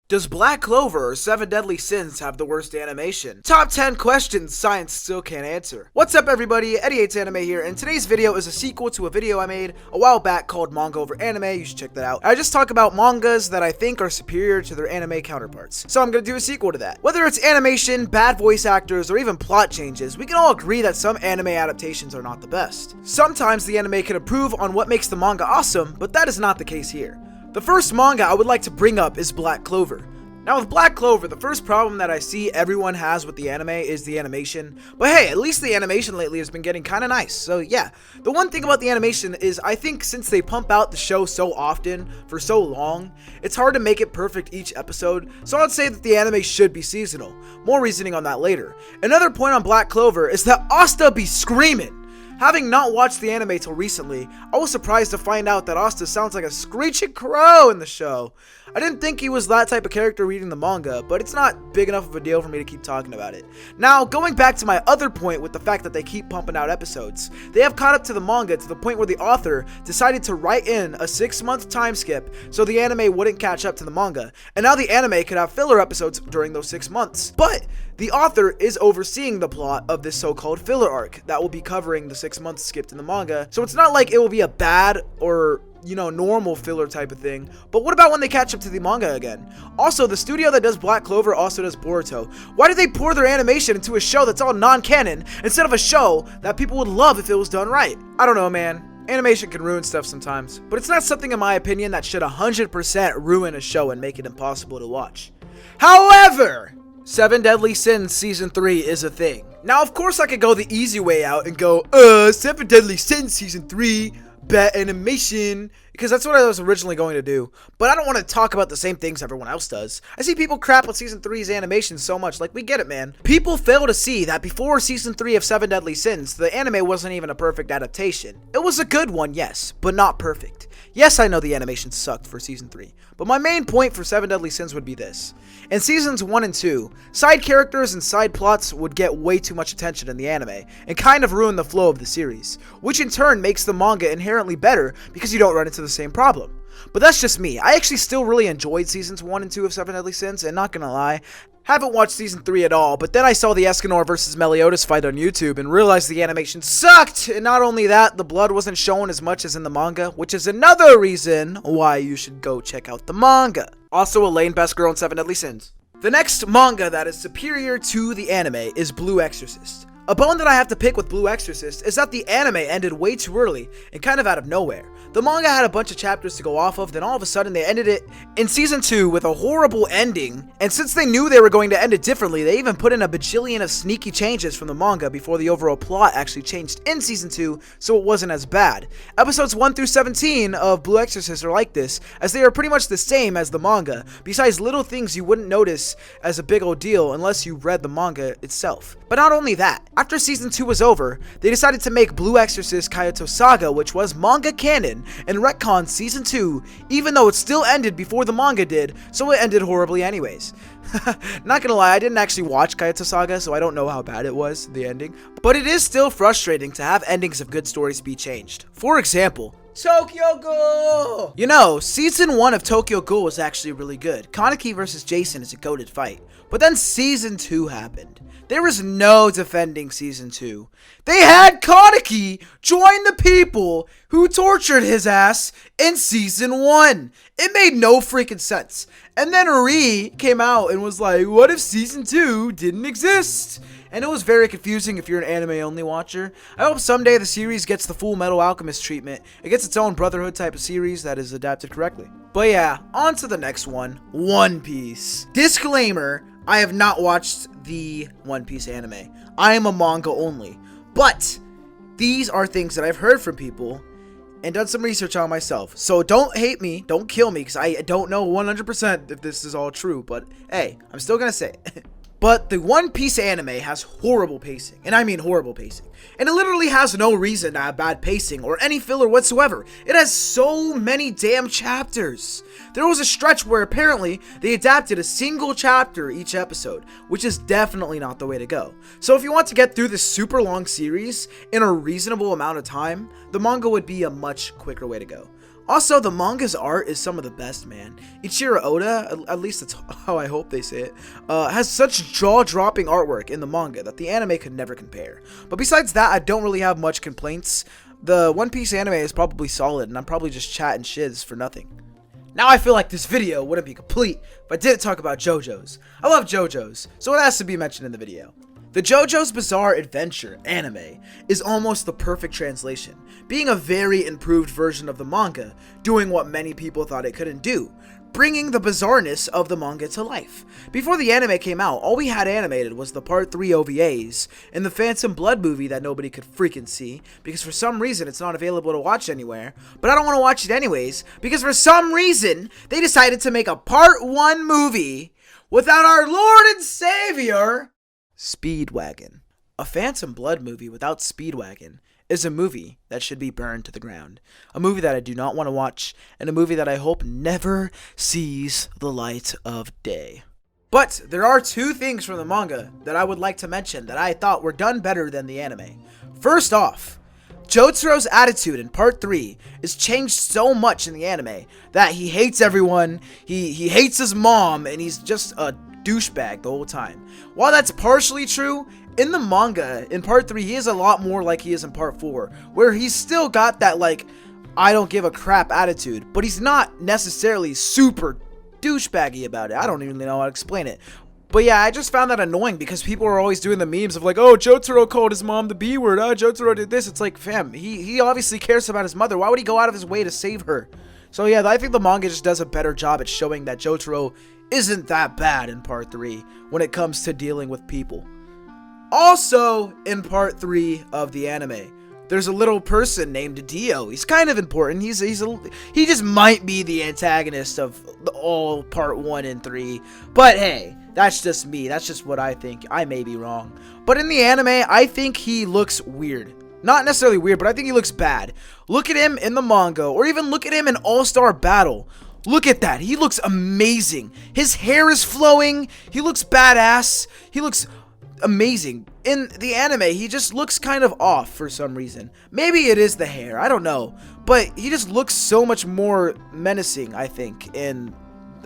Does Black Clover or Seven Deadly Sins have the worst animation? Top 10 questions science still can't answer. What's up everybody, Eddie8's Anime here, and today's video is a sequel to a video I made a while back called Manga over Anime. You should check that out. I just talk about mangas that I think are superior to their anime counterparts. So I'm gonna do a sequel to that. Whether it's animation, bad voice actors, or even plot changes, we can all agree that some anime adaptations are not the best. Sometimes the anime can improve on what makes the manga awesome, but that is not the case here. The first manga I would like to bring up is Black Clover. Now with Black Clover, the first problem that I see everyone has with the anime is the animation. But hey, at least the animation lately has been getting kinda nice, so yeah. The one thing about the animation is I think since they pump out the show so often, for so long, it's hard to make it perfect each episode, so I'd say that the anime should be seasonal. More reasoning on that later. Another point on Black Clover is that Asta be screaming! Having not watched the anime till recently, I was surprised to find out that Asta sounds like a screeching crow in the show. I didn't think he was that type of character reading the manga, but it's not big enough of a deal for me to keep talking about it. Now, going back to my other point with the fact that they keep pumping out episodes, they have caught up to the manga to the point where the author decided to write in a 6-month time skip so the anime wouldn't catch up to the manga, and now the anime could have filler episodes during those 6 months. But the author is overseeing the plot of this so-called filler arc that will be covering the 6 months skipped in the manga, so it's not like it will be a bad or normal filler type of thing. But what about when they catch up to the manga again? Also, the studio that does Black Clover also does Boruto. Why do they pour their animation into a show that's all non-canon instead of a show that people would love if it was done right? I don't know, man. Animation can ruin stuff sometimes, but it's not something in my opinion that should 100% ruin a show and make it impossible to watch. However, Seven Deadly Sins Season 3 is a thing. Now, of course I could go the easy way out and go, Seven Deadly Sins Season 3, bad animation, because that's what I was originally going to do, but I don't want to talk about the same things everyone else does. I see people crap on Season 3's animation so much, like, we get it, man. People fail to see that before Season 3 of Seven Deadly Sins, the anime wasn't even a perfect adaptation. It was a good one, yes, but not perfect. Yes, I know the animation sucked for Season 3, but my main point for Seven Deadly Sins would be this. In Seasons 1 and 2, side characters and side plots would get way too much attention in the anime, and kind of ruin the flow of the series, which in turn makes the manga inherently better because you don't run into the same problem. But that's just me. I actually still really enjoyed Seasons 1 and 2 of Seven Deadly Sins, and not gonna lie, haven't watched Season 3 at all, but then I saw the Escanor vs. Meliodas fight on YouTube and realized the animation sucked! And not only that, the blood wasn't shown as much as in the manga, which is another reason why you should go check out the manga. Also, Elaine, best girl in Seven Deadly Sins. The next manga that is superior to the anime is Blue Exorcist. A bone that I have to pick with Blue Exorcist is that the anime ended way too early and kind of out of nowhere. The manga had a bunch of chapters to go off of, then all of a sudden they ended it in Season 2 with a horrible ending, and since they knew they were going to end it differently, they even put in a bajillion of sneaky changes from the manga before the overall plot actually changed in Season 2, so it wasn't as bad. Episodes 1 through 17 of Blue Exorcist are like this, as they are pretty much the same as the manga, besides little things you wouldn't notice as a big old deal unless you read the manga itself. But not only that, after Season 2 was over, they decided to make Blue Exorcist Kyoto Saga, which was manga canon, and retcon Season 2, even though it still ended before the manga did, so it ended horribly anyways. Not gonna lie, I didn't actually watch Kyoto Saga, so I don't know how bad it was, the ending, but it is still frustrating to have endings of good stories be changed. For example, Tokyo Ghoul! Season 1 of Tokyo Ghoul was actually really good. Kaneki vs. Jason is a goated fight. But then Season 2 happened. There was no defending Season 2. They had Kaneki join the people who tortured his ass in Season 1. It made no freaking sense. And then Ri came out and was like, what if Season 2 didn't exist? And it was very confusing if you're an anime-only watcher. I hope someday the series gets the Full Metal Alchemist treatment. It gets its own Brotherhood type of series that is adapted correctly. But yeah, on to the next one, One Piece. Disclaimer, I have not watched the One Piece anime. I am a manga only. But these are things that I've heard from people and done some research on myself. So don't hate me, don't kill me, because I don't know 100% if this is all true. But hey, I'm still gonna say it. But the One Piece anime has horrible pacing, and I mean horrible pacing. And it literally has no reason to have bad pacing or any filler whatsoever. It has so many damn chapters. There was a stretch where apparently they adapted a single chapter each episode, which is definitely not the way to go. So if you want to get through this super long series in a reasonable amount of time, the manga would be a much quicker way to go. Also, the manga's art is some of the best, man. Ichiro Oda, at least that's how I hope they say it, has such jaw-dropping artwork in the manga that the anime could never compare. But besides that, I don't really have much complaints. The One Piece anime is probably solid, and I'm probably just chatting shiz for nothing. Now I feel like this video wouldn't be complete if I didn't talk about JoJo's. I love JoJo's, so it has to be mentioned in the video. The JoJo's Bizarre Adventure anime is almost the perfect translation, being a very improved version of the manga, doing what many people thought it couldn't do, bringing the bizarreness of the manga to life. Before the anime came out, all we had animated was the Part 3 OVAs and the Phantom Blood movie that nobody could freaking see, because for some reason it's not available to watch anywhere, but I don't want to watch it anyways, because for some reason they decided to make a Part 1 movie without our Lord and Savior, Speedwagon. A Phantom Blood movie without Speedwagon is a movie that should be burned to the ground. A movie that I do not want to watch, and a movie that I hope never sees the light of day. But there are two things from the manga that I would like to mention that I thought were done better than the anime. First off, Jotaro's attitude in Part 3 is changed so much in the anime that he hates everyone, he hates his mom, and he's just a douchebag the whole time. While that's partially true, in the manga, in Part 3, he is a lot more like he is in Part 4, where he's still got that, like, I don't give a crap attitude, but he's not necessarily super douchebaggy about it. I don't even know how to explain it. But yeah, I just found that annoying because people are always doing the memes of like, oh, Jotaro called his mom the B word, Jotaro did this. It's like, fam, he obviously cares about his mother. Why would he go out of his way to save her? So yeah, I think the manga just does a better job at showing that Jotaro isn't that bad in Part 3 when it comes to dealing with people. Also, in Part 3 of the anime, there's a little person named Dio. He's kind of important. He just might be the antagonist of all Part 1 and 3. But hey, that's just me. That's just what I think. I may be wrong. But in the anime, I think he looks weird. Not necessarily weird, but I think he looks bad. Look at him in the manga, or even look at him in All-Star Battle. Look at that. He looks amazing. His hair is flowing. He looks badass. He looks amazing. In the anime, he just looks kind of off for some reason. Maybe it is the hair. I don't know. But he just looks so much more menacing, I think, in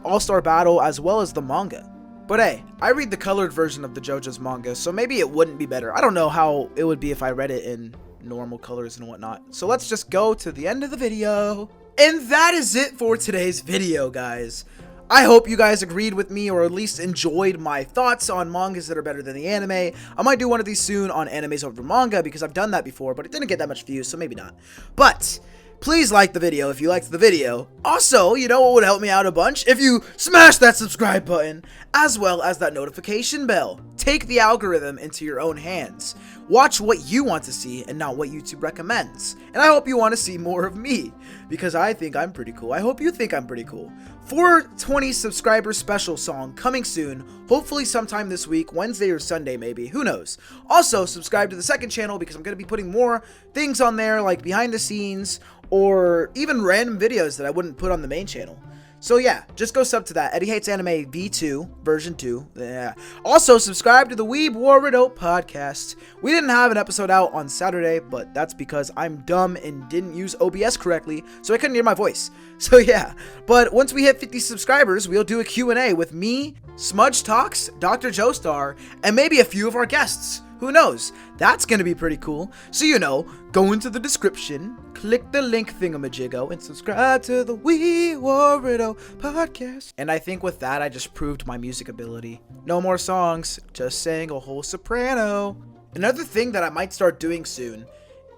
All-Star Battle as well as the manga. But hey, I read the colored version of the JoJo's manga, so maybe it wouldn't be better. I don't know how it would be if I read it in normal colors and whatnot. So let's just go to the end of the video. And that is it for today's video, guys. I hope you guys agreed with me, or at least enjoyed my thoughts on mangas that are better than the anime. I might do one of these soon on animes over manga, because I've done that before, but it didn't get that much views, so maybe not. But please like the video if you liked the video. Also, you know what would help me out a bunch? If you smash that subscribe button, as well as that notification bell. Take the algorithm into your own hands. Watch what you want to see and not what YouTube recommends. And I hope you want to see more of me, because I think I'm pretty cool. I hope you think I'm pretty cool. 420 subscriber special song coming soon, hopefully sometime this week, Wednesday or Sunday maybe, who knows. Also, subscribe to the second channel because I'm going to be putting more things on there, like behind the scenes, or even random videos that I wouldn't put on the main channel. So yeah, just go sub to that. Eddie Hates Anime V2, version 2. Yeah. Also, subscribe to the Weeb War Riddle podcast. We didn't have an episode out on Saturday, but that's because I'm dumb and didn't use OBS correctly, so I couldn't hear my voice. So yeah, but once we hit 50 subscribers, we'll do a Q&A with me, Smudge Talks, Dr. Joestar, and maybe a few of our guests. Who knows? That's going to be pretty cool. So, you know, go into the description, click the link thingamajiggo, and subscribe to the We War Riddle podcast. And I think with that, I just proved my music ability. No more songs, just sang a whole soprano. Another thing that I might start doing soon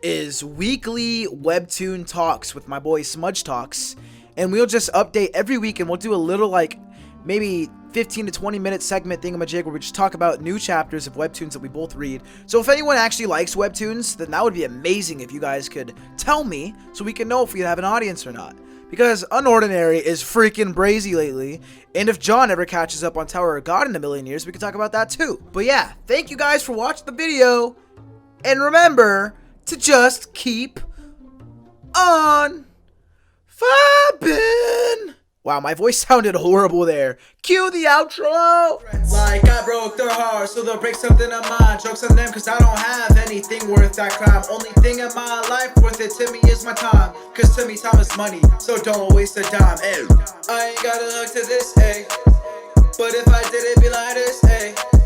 is weekly webtoon talks with my boy Smudge Talks. And we'll just update every week, and we'll do a little, like, maybe 15 to 20 minute segment thingamajig where we just talk about new chapters of webtoons that we both read. So if anyone actually likes webtoons, then that would be amazing if you guys could tell me so we can know if we have an audience or not. Because Unordinary is freaking brazy lately, and if John ever catches up on Tower of God in a million years, we can talk about that too. But yeah, thank you guys for watching the video, and remember to just keep on vibing. Wow, my voice sounded horrible there. Cue the outro! Like I broke their heart, so they'll break something of mine. Jokes on them, cause I don't have anything worth that crime. Only thing in my life worth it to me is my time. Cause to me time is money, so don't waste a dime, ayy. I ain't got a hook to this, ayy. But if I did, it'd be like this, ayy.